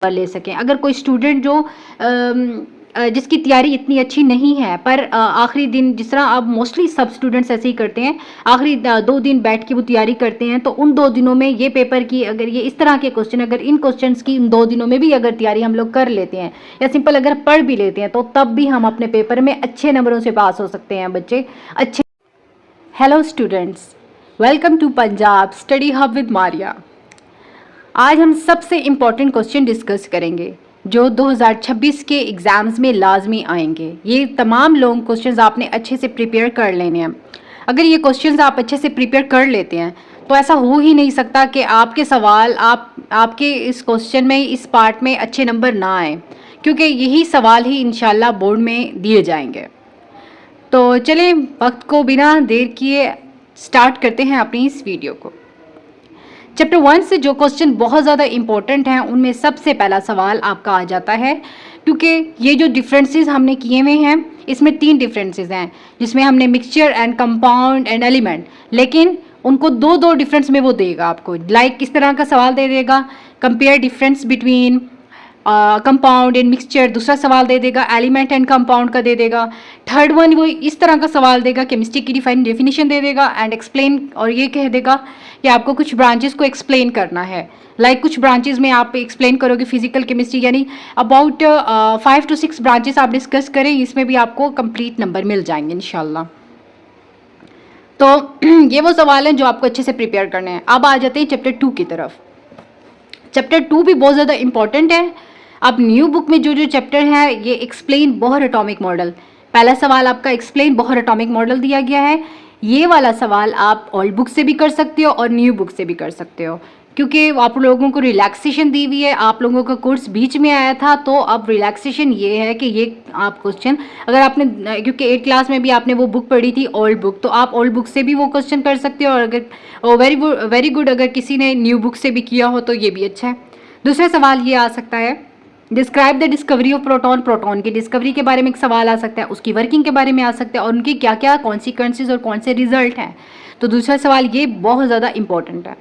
ले सकें। अगर कोई स्टूडेंट जो जिसकी तैयारी इतनी अच्छी नहीं है, पर आखिरी दिन, जिस तरह अब मोस्टली सब स्टूडेंट्स ऐसे ही करते हैं, आखिरी 2 दिन बैठ के वो तैयारी करते हैं, तो उन 2 दिनों में ये पेपर की, अगर ये इस तरह के क्वेश्चन, अगर इन क्वेश्चंस की इन 2 दिनों में भी अगर तैयारी हम लोग कर लेते हैं या सिंपल अगर पढ़ भी लेते हैं, तो तब भी हम अपने पेपर में अच्छे नंबरों से पास हो सकते हैं बच्चे। अच्छे hello students, welcome to Punjab study hub with Maria. आज हम सबसे इम्पॉर्टेंट क्वेश्चन डिस्कस करेंगे जो 2026 के एग्ज़ाम्स में लाजमी आएंगे। ये तमाम लोग क्वेश्चंस आपने अच्छे से प्रिपेयर कर लेने हैं। अगर ये क्वेश्चंस आप अच्छे से प्रिपेयर कर लेते हैं तो ऐसा हो ही नहीं सकता कि आपके सवाल आपके इस क्वेश्चन में, इस पार्ट में अच्छे नंबर ना आए, क्योंकि यही सवाल ही इंशाल्लाह बोर्ड में दिए जाएंगे। तो चलिए वक्त को बिना देर किए स्टार्ट करते हैं अपनी इस वीडियो को। चैप्टर 1 से जो क्वेश्चन बहुत ज़्यादा इंपॉर्टेंट हैं उनमें सबसे पहला सवाल आपका आ जाता है, क्योंकि ये जो डिफरेंसेस हमने किए हुए हैं इसमें 3 डिफरेंसेस हैं, जिसमें हमने mixture and compound and element, लेकिन उनको 2-2 डिफरेंस में वो देगा आपको। लाइक किस तरह का सवाल दे देगा, compare difference between compound and mixture, दूसरा सवाल दे देगा एलिमेंट एंड कंपाउंड का दे देगा। थर्ड वन वो इस तरह का सवाल देगा, केमिस्ट्री की डेफिनेशन दे देगा एंड एक्सप्लेन, और ये कह देगा कि आपको कुछ ब्रांचेस को एक्सप्लेन करना है। लाइक कुछ ब्रांचेस में आप एक्सप्लेन करोगे फिजिकल केमिस्ट्री, यानी अबाउट 5 to 6 ब्रांचेस आप डिस्कस करें, इसमें भी आपको कंप्लीट नंबर मिल जाएंगे इंशाल्लाह। तो ये वो सवाल हैं जो आपको अच्छे से प्रिपेयर करने हैं। अब आ जाते हैं चैप्टर 2 की तरफ। चैप्टर 2 भी बहुत ज़्यादा इंपॉर्टेंट है। अब न्यू बुक में जो चैप्टर है ये एक्सप्लेन बोहर एटॉमिक मॉडल, पहला सवाल आपका एक्सप्लेन बोहर एटॉमिक मॉडल दिया गया है। ये वाला सवाल आप ओल्ड बुक से भी कर सकते हो और न्यू बुक से भी कर सकते हो, क्योंकि आप लोगों को रिलैक्सेशन दी हुई है। आप लोगों का कोर्स बीच में आया था, तो अब रिलैक्सेशन ये है कि ये आप क्वेश्चन, अगर आपने, क्योंकि 8th क्लास में भी आपने वो बुक पढ़ी थी ओल्ड बुक, तो आप ओल्ड बुक से भी वो क्वेश्चन कर सकते हो, और अगर वेरी गुड अगर किसी ने न्यू बुक से भी किया हो तो ये भी अच्छा है। दूसरा सवाल ये आ सकता है, describe the discovery of proton, proton की डिस्कवरी के बारे में एक सवाल आ सकता है, उसकी वर्किंग के बारे में आ सकता है, और उनकी क्या क्या कॉन्सिक्वेंसेज और कौन से रिजल्ट हैं। तो दूसरा सवाल ये बहुत ज़्यादा इंपॉर्टेंट है।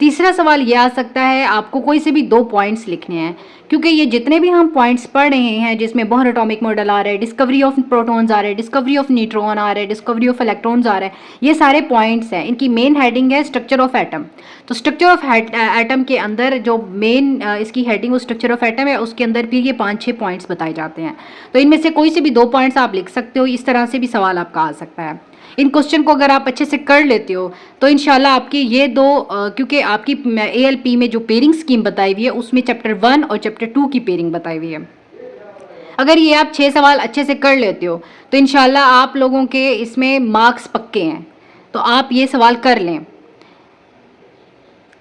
तीसरा सवाल ये आ सकता है, आपको कोई से भी 2 पॉइंट्स लिखने हैं, क्योंकि ये जितने भी हम पॉइंट्स पढ़ रहे हैं, जिसमें बोहर एटॉमिक मॉडल आ रहा है, डिस्कवरी ऑफ प्रोटॉन्स आ रहे हैं, डिस्कवरी ऑफ न्यूट्रॉन आ रहा है, डिस्कवरी ऑफ इलेक्ट्रॉन्स आ रहा है, ये सारे पॉइंट्स हैं। इनकी मेन हेडिंग है स्ट्रक्चर ऑफ एटम। तो स्ट्रक्चर ऑफ एटम के अंदर जो मेन इसकी हेडिंग वो स्ट्रक्चर ऑफ एटम है, उसके अंदर भी ये 5-6 पॉइंट्स बताए जाते हैं। तो इनमें से कोई से भी 2 पॉइंट्स आप लिख सकते हो। इस तरह से भी सवाल आपका आ सकता है। इन क्वेश्चन को अगर आप अच्छे से कर लेते हो तो इंशाल्लाह आपकी ये 2, क्योंकि आपकी ALP में जो पेयरिंग स्कीम बताई हुई है उसमें चैप्टर 1 और चैप्टर 2 की पेयरिंग बताई हुई है। अगर ये आप 6 सवाल अच्छे से कर लेते हो तो इंशाल्लाह आप लोगों के इसमें मार्क्स पक्के हैं, तो आप ये सवाल कर लें।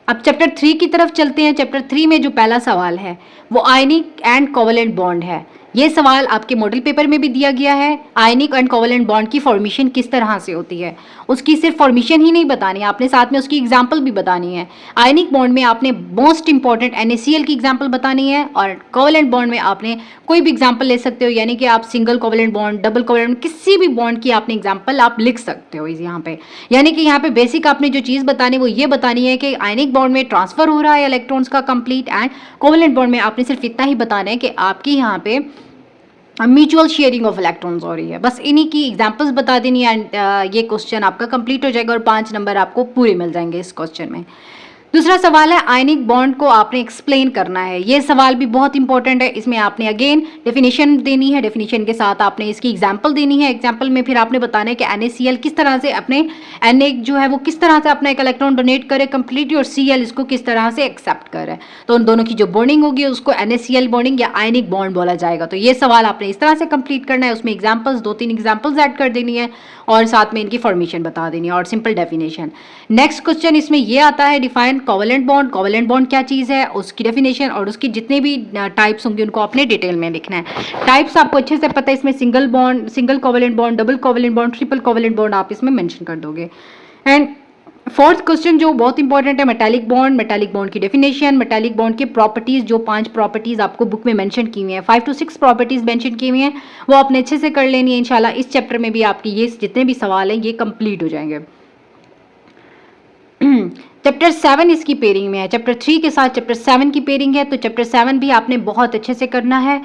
अब चैप्टर 3 की तरफ चलते हैं। चैप्टर 3 में जो पहला सवाल है वो आयनिक एंड कोवेलेंट बॉन्ड है। ये सवाल आपके मॉडल पेपर में भी दिया गया है। आयनिक एंड कोवेलेंट बॉन्ड की फॉर्मेशन किस तरह से होती है, उसकी सिर्फ फॉर्मेशन ही नहीं बतानी है, आपने साथ में उसकी एग्जांपल भी बतानी है। आयनिक बॉन्ड में आपने मोस्ट इंपॉर्टेंट NaCl की एग्जांपल बतानी है, और कोवेलेंट बॉन्ड में आपने कोई भी एग्जांपल ले सकते हो, यानी कि आप single covalent bond, double covalent, किसी भी बॉन्ड की आपने एग्जाम्पल आप लिख सकते हो यहाँ पे। यानी कि यहाँ पे बेसिक आपने जो चीज़ बतानी वो ये बतानी है कि आयनिक बॉन्ड में ट्रांसफर हो रहा है इलेक्ट्रॉन्स का कंप्लीट, एंड कोवेलेंट बॉन्ड में आपने सिर्फ इतना ही बताना है कि आपकी यहाँ पे म्यूचुअल शेयरिंग ऑफ इलेक्ट्रॉन्स हो रही है। बस इन्हीं की एग्जांपल्स बता देनी है, एंड ये क्वेश्चन आपका कंप्लीट हो जाएगा और 5 नंबर आपको पूरे मिल जाएंगे इस क्वेश्चन में। दूसरा सवाल है आयनिक बॉन्ड को आपने एक्सप्लेन करना है। ये सवाल भी बहुत इंपॉर्टेंट है। इसमें आपने अगेन डेफिनेशन देनी है, डेफिनेशन के साथ आपने इसकी एग्जांपल देनी है। एग्जांपल में फिर आपने बताना है कि NaCl किस तरह से अपने Na जो है वो किस तरह से अपना एक इलेक्ट्रॉन डोनेट करे कंप्लीटली, और Cl इसको किस तरह से एक्सेप्ट करे। तो उन दोनों की जो बॉन्डिंग होगी उसको NaCl बॉन्डिंग या आयनिक बॉन्ड बोला जाएगा। तो ये सवाल आपने इस तरह से कंप्लीट करना है। उसमें एग्जाम्पल्स 2-3 एग्जाम्पल्स ऐड कर देनी है, और साथ में इनकी फॉर्मेशन बता देनी है और सिंपल डेफिनेशन। नेक्स्ट क्वेश्चन इसमें ये आता है, define covalent bond. Covalent bond क्या चीज़ है, उसकी डेफिनेशन और उसकी जितने भी टाइप्स होंगे उनको आपने डिटेल में लिखना है। टाइप्स आपको अच्छे से पता है, इसमें single bond, single covalent bond, double covalent bond, triple covalent bond आप इसमें मेंशन कर दोगे। एंड 4th क्वेश्चन जो बहुत इंपॉर्टेंट है, मेटालिक बॉन्ड। मेटालिक बॉन्ड की डेफिनेशन, मेटालिक बॉन्ड की प्रॉपर्टीज, जो 5 प्रॉपर्टीज आपको बुक में मेंशन की हुई हैं, 5 to 6 प्रॉपर्टीज मेंशन की हुई हैं, वो आपने अच्छे से कर लेनी है। इंशाल्लाह इस चैप्टर में भी आपकी ये जितने भी सवाल हैं ये कंप्लीट हो जाएंगे। चैप्टर 7 इसकी पेयरिंग में है, चैप्टर 3 के साथ चैप्टर 7 की पेयरिंग है, तो चैप्टर 7 भी आपने बहुत अच्छे से करना है।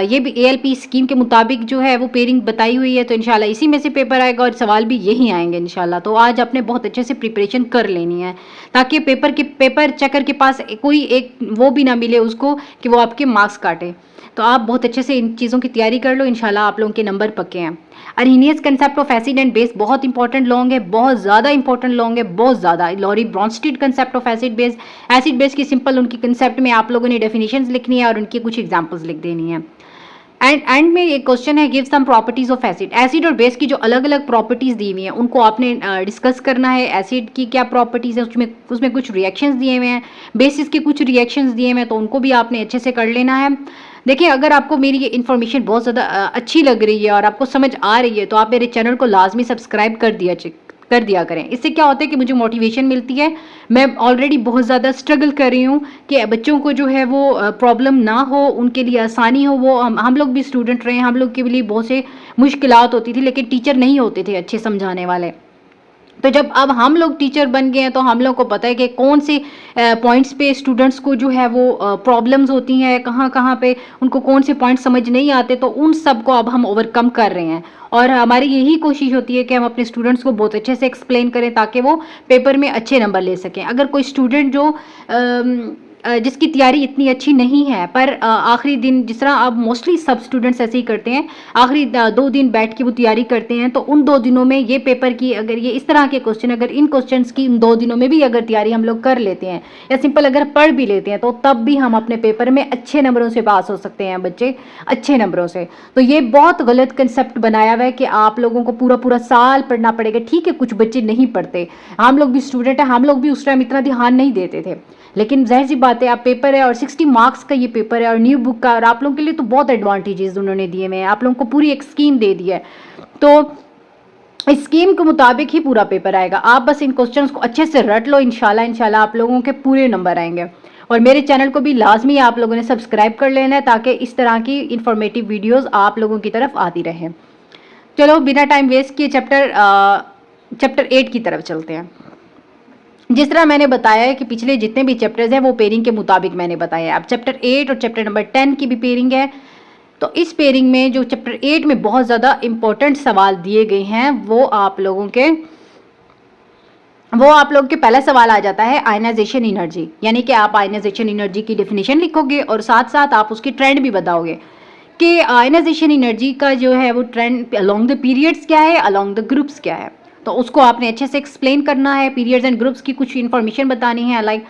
ये भी एएलपी स्कीम के मुताबिक जो है वो पेयरिंग बताई हुई है, तो इंशाल्लाह इसी में से पेपर आएगा और सवाल भी यही आएंगे इंशाल्लाह। तो आज आपने बहुत अच्छे से प्रिपरेशन कर लेनी है ताकि पेपर चेकर के पास कोई एक वो भी ना मिले उसको कि वो आपके मार्क्स काटे। तो आप बहुत अच्छे से इन चीज़ों की तैयारी कर लो, इंशाल्लाह आप लोगों के नंबर पक्के हैं। Arrhenius concept of acid and base बहुत इंपॉर्टेंट लॉन्ग है, बहुत ज़्यादा इंपॉर्टेंट लॉन्ग है, बहुत ज़्यादा। Lowry Bronsted concept of acid base की सिंपल उनकी कंसेप्ट में आप लोगों ने डेफिनेशंस लिखनी है और उनकी कुछ एग्जांपल्स लिख देनी है। एंड में एक क्वेश्चन है, give some properties of acid और बेस की जो अलग अलग प्रॉपर्टीज दी हुई हैं उनको आपने डिस्कस करना है। एसिड की क्या प्रॉपर्टीज है, उसमें कुछ रिएक्शंस दिए हुए हैं, बेसिस के कुछ रिएक्शंस दिए हुए हैं, तो उनको भी आपने अच्छे से कर लेना है। देखिए, अगर आपको मेरी ये इन्फॉर्मेशन बहुत ज़्यादा अच्छी लग रही है और आपको समझ आ रही है तो आप मेरे चैनल को लाजमी सब्सक्राइब कर दिया करें। इससे क्या होता है कि मुझे मोटिवेशन मिलती है। मैं ऑलरेडी बहुत ज़्यादा स्ट्रगल कर रही हूँ कि बच्चों को जो है वो प्रॉब्लम ना हो, उनके लिए आसानी हो। वो हम लोग भी स्टूडेंट रहे हैं, हम लोग के लिए बहुत से मुश्किलात होती थी, लेकिन टीचर नहीं होते थे अच्छे समझाने वाले। तो जब अब हम लोग टीचर बन गए हैं तो हम लोग को पता है कि कौन से पॉइंट्स पे स्टूडेंट्स को जो है वो प्रॉब्लम्स होती हैं, कहाँ कहाँ पे उनको कौन से पॉइंट्स समझ नहीं आते, तो उन सब को अब हम ओवरकम कर रहे हैं। और हमारी यही कोशिश होती है कि हम अपने स्टूडेंट्स को बहुत अच्छे से एक्सप्लेन करें ताकि वो पेपर में अच्छे नंबर ले सकें। अगर कोई स्टूडेंट जो जिसकी तैयारी इतनी अच्छी नहीं है पर आखिरी दिन, जिस तरह अब मोस्टली सब स्टूडेंट्स ऐसे ही करते हैं, आखिरी 2 दिन बैठ के वो तैयारी करते हैं, तो उन 2 दिनों में ये पेपर की अगर ये इस तरह के क्वेश्चन, अगर इन क्वेश्चंस की इन 2 दिनों में भी अगर तैयारी हम लोग कर लेते हैं या सिंपल अगर पढ़ भी लेते हैं, तो तब भी हम अपने पेपर में अच्छे नंबरों से पास हो सकते हैं बच्चे, अच्छे नंबरों से। तो ये बहुत गलत कंसेप्ट बनाया हुआ है कि आप लोगों को पूरा पूरा साल पढ़ना पड़ेगा। ठीक है, कुछ बच्चे नहीं पढ़ते, हम लोग भी स्टूडेंट हैं, हम लोग भी उस टाइम इतना ध्यान नहीं देते थे, लेकिन जाहिर सी बात है, आप पेपर है और 60 मार्क्स का ये पेपर है और न्यू बुक का, और आप लोगों के लिए तो बहुत एडवांटेजेस उन्होंने दिए हुए हैं, आप लोगों को पूरी एक स्कीम दे दी है। तो इस स्कीम के मुताबिक ही पूरा पेपर आएगा। आप बस इन क्वेश्चंस को अच्छे से रट लो, इंशाल्लाह आप लोगों के पूरे नंबर आएंगे। और मेरे चैनल को भी लाजमी आप लोगों ने सब्सक्राइब कर लेना है ताकि इस तरह की इंफॉर्मेटिव वीडियोस आप लोगों की तरफ आती रहें। चलो बिना टाइम वेस्ट किए चैप्टर 8 की तरफ चलते हैं। जिस तरह मैंने बताया है कि पिछले जितने भी चैप्टर्स हैं वो पेयरिंग के मुताबिक मैंने बताया है। अब चैप्टर 8 और चैप्टर नंबर 10 की भी पेयरिंग है। तो इस पेयरिंग में जो चैप्टर 8 में बहुत ज़्यादा इंपॉर्टेंट सवाल दिए गए हैं वो आप लोगों के पहला सवाल आ जाता है आयनाइजेशन एनर्जी, यानी कि आप आयनाइजेशन एनर्जी की डेफिनेशन लिखोगे और साथ साथ आप उसकी ट्रेंड भी बताओगे कि आयनाइजेशन एनर्जी का जो है वो ट्रेंड अलोंग द पीरियड्स क्या है, अलोंग द ग्रुप्स क्या है। तो उसको आपने अच्छे से एक्सप्लेन करना है। पीरियड्स एंड ग्रुप्स की कुछ इन्फॉर्मेशन बतानी है, लाइक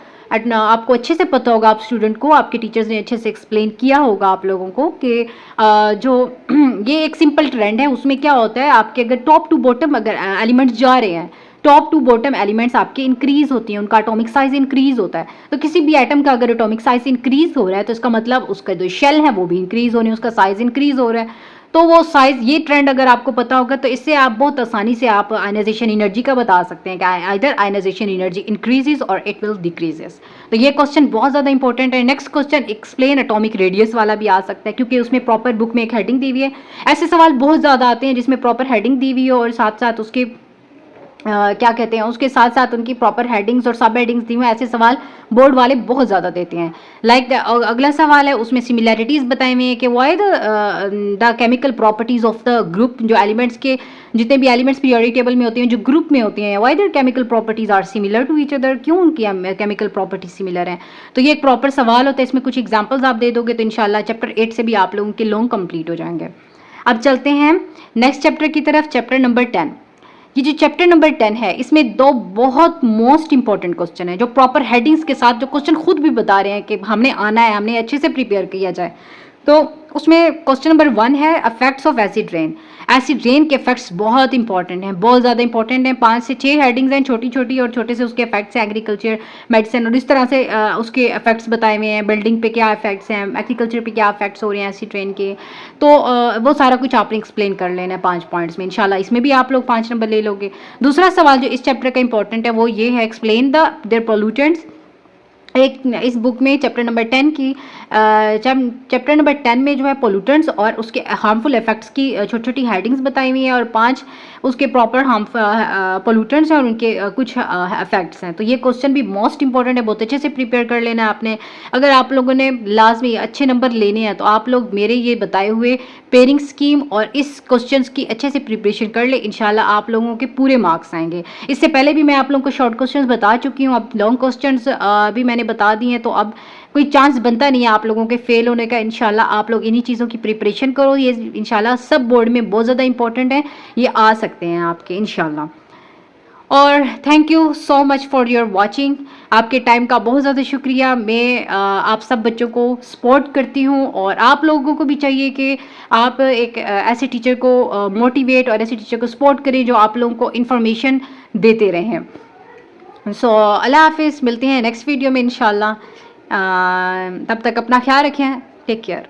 आपको अच्छे से पता होगा, आप स्टूडेंट को आपके टीचर्स ने अच्छे से एक्सप्लेन किया होगा आप लोगों को कि जो ये एक सिंपल ट्रेंड है, उसमें क्या होता है, आपके अगर टॉप टू बॉटम अगर एलिमेंट्स जा रहे हैं, टॉप टू बॉटम एलिमेंट्स आपके इंक्रीज होती हैं, उनका एटॉमिक साइज इंक्रीज होता है। तो किसी भी एटम का अगर एटॉमिक साइज इंक्रीज हो रहा है तो इसका मतलब उसका जो शेल है वो भी इंक्रीज होने, उसका साइज इंक्रीज हो रहा है। तो वो साइज, ये ट्रेंड अगर आपको पता होगा तो इससे आप बहुत आसानी से आप आयनाइजेशन एनर्जी का बता सकते हैं कि आइदर आयनाइजेशन एनर्जी इंक्रीजेस और इट विल डिक्रीजेस। तो ये क्वेश्चन बहुत ज़्यादा इंपॉर्टेंट है। Next question explain atomic radius वाला भी आ सकता है क्योंकि उसमें प्रॉपर बुक में एक हेडिंग दी हुई है। ऐसे सवाल बहुत ज़्यादा आते हैं जिसमें प्रॉपर हेडिंग दी हुई हो और साथ साथ उसके क्या कहते हैं, उसके साथ साथ उनकी प्रॉपर हेडिंग्स और सब हेडिंग्स दी हुई। ऐसे सवाल बोर्ड वाले बहुत ज़्यादा देते हैं। लाइक अगला सवाल है, उसमें सिमिलैरिटीज़ बताए हुए हैं कि why the chemical properties of the group, जो एलिमेंट्स के जितने भी एलिमेंट्स पीरियोडिक टेबल में होते हैं, जो ग्रुप में होते हैं, why there chemical properties are similar to each other, क्यों उनकी केमिकल प्रॉपर्टीज सिमिलर हैं। तो ये एक प्रॉपर सवाल होता है, इसमें कुछ एग्जाम्पल्स आप दे दोगे तो इंशाल्लाह चैप्टर 8 से भी आप लोगों के लॉन्ग कंप्लीट हो जाएंगे। अब चलते हैं नेक्स्ट चैप्टर की तरफ, चैप्टर नंबर 10। ये जो चैप्टर नंबर 10 है इसमें 2 बहुत मोस्ट इंपॉर्टेंट क्वेश्चन है जो प्रॉपर हेडिंग्स के साथ, जो क्वेश्चन खुद भी बता रहे हैं कि हमने आना है, हमने अच्छे से प्रिपेयर किया जाए। तो उसमें क्वेश्चन नंबर 1 है effects of acid rain. Acid rain के इफेक्ट्स बहुत इंपॉर्टेंट हैं, बहुत ज़्यादा इंपॉर्टेंट हैं। 5 से 6 हेडिंग्स हैं छोटी छोटी, और छोटे से उसके इफेक्ट्स हैं एग्रीकल्चर, मेडिसिन, और इस तरह से उसके इफेक्ट्स बताए हुए हैं। बिल्डिंग पे क्या इफेक्ट्स हैं, एग्रीकल्चर पे क्या इफेक्ट्स हो रहे हैं एसिड रेन के। तो वो सारा कुछ आपने एक्सप्लेन कर लेना है 5 पॉइंट्स में। इंशाल्लाह इसमें भी आप लोग 5 नंबर ले लोगे। दूसरा सवाल जो इस चैप्टर का इंपॉर्टेंट है वो ये है, एक्सप्लेन देयर पोल्यूटेंट्स एक इस बुक में चैप्टर नंबर 10 की चैप्टर नंबर 10 में जो है पोल्यूटेंट्स और उसके हार्मफुल इफेक्ट्स की छोटी छोटी हेडिंग्स बताई हुई हैं और 5 उसके प्रॉपर हार्मफुल पोल्यूटेंट्स हैं और उनके कुछ इफेक्ट्स हैं। तो ये क्वेश्चन भी मोस्ट इंपॉर्टेंट है, बहुत अच्छे से प्रिपेयर कर लेना है आपने। अगर आप लोगों ने लाजमी अच्छे नंबर लेने हैं तो आप लोग मेरे ये बताए हुए पेयरिंग स्कीम और इस क्वेश्चंस की अच्छे से प्रिपरेशन कर ले, इंशाल्लाह आप लोगों के पूरे मार्क्स आएंगे। इससे पहले भी मैं आप लोगों को शॉर्ट क्वेश्चंस बता चुकी हूँ, अब लॉन्ग क्वेश्चंस भी मैंने बता दिए हैं, तो अब कोई चांस बनता नहीं है आप लोगों के फेल होने का। इंशाल्लाह आप लोग इन्हीं चीज़ों की प्रिपरेशन करो, ये इंशाल्लाह सब बोर्ड में बहुत ज़्यादा इंपॉर्टेंट है, ये आ सकते हैं आपके इंशाल्लाह। और thank you so much for your watching, आपके टाइम का बहुत ज़्यादा शुक्रिया। मैं आप सब बच्चों को सपोर्ट करती हूँ और आप लोगों को भी चाहिए कि आप एक ऐसे टीचर को मोटिवेट और ऐसे टीचर को सपोर्ट करें जो आप लोगों को इन्फॉर्मेशन देते रहें। सो अल्लाह हाफिज़, मिलते हैं नेक्स्ट वीडियो में इंशाल्लाह। तब तक अपना ख्याल रखें, टेक केयर।